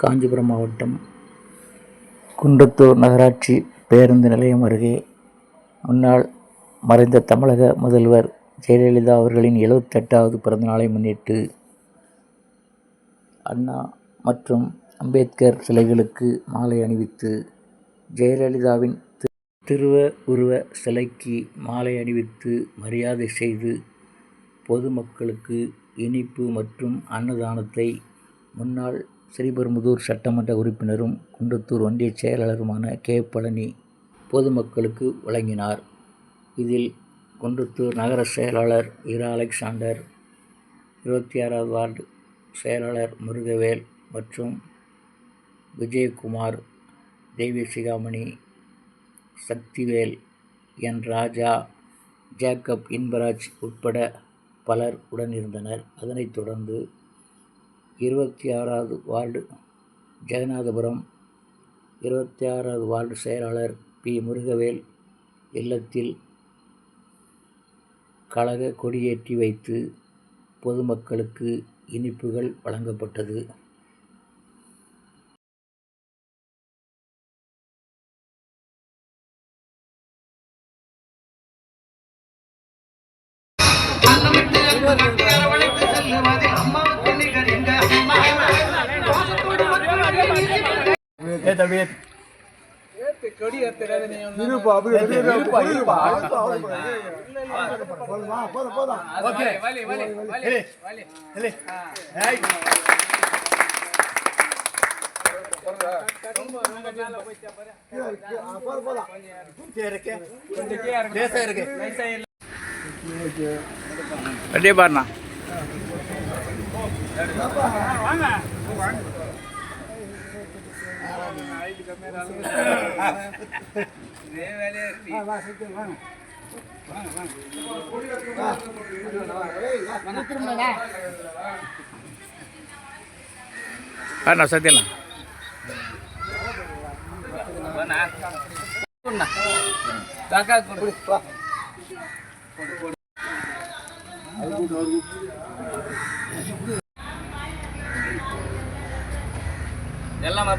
காஞ்சிபுரம் மாவட்டம் குன்றத்தூர் நகராட்சி பேருந்து நிலையம் அருகே முன்னாள் மறைந்த தமிழக முதல்வர் ஜெயலலிதா அவர்களின் 78வது பிறந்தநாளை முன்னிட்டு அண்ணா மற்றும் அம்பேத்கர் சிலைகளுக்கு மாலை அணிவித்து, ஜெயலலிதாவின் திருவ உருவ சிலைக்கு மாலை அணிவித்து மரியாதை செய்து பொதுமக்களுக்கு இனிப்பு மற்றும் அன்னதானத்தை முன்னாள் ஸ்ரீபெரும்புதூர் சட்டமன்ற உறுப்பினரும் குன்றத்தூர் ஒன்றிய செயலாளருமான கே. பழனி பொதுமக்களுக்கு வழங்கினார். இதில் குன்றத்தூர் நகர செயலாளர் இரா அலெக்சாண்டர், 26வது வார்டு செயலாளர் முருகவேல் மற்றும் விஜயகுமார், தெய்வசிகாமணி, சக்திவேல், என். ராஜா, ஜேக்கப், இன்பராஜ் உட்பட பலர் உடனிருந்தனர். அதனைத் தொடர்ந்து 26வது வார்டு ஜெகநாதபுரம் 26வது வார்டு செயலாளர் பி. முருகவேல் இல்லத்தில் கழக கொடியேற்றி வைத்து பொதுமக்களுக்கு இனிப்புகள் வழங்கப்பட்டது. அப்படியே பாருண்ணா. சத்தியலாம் எல்லாமா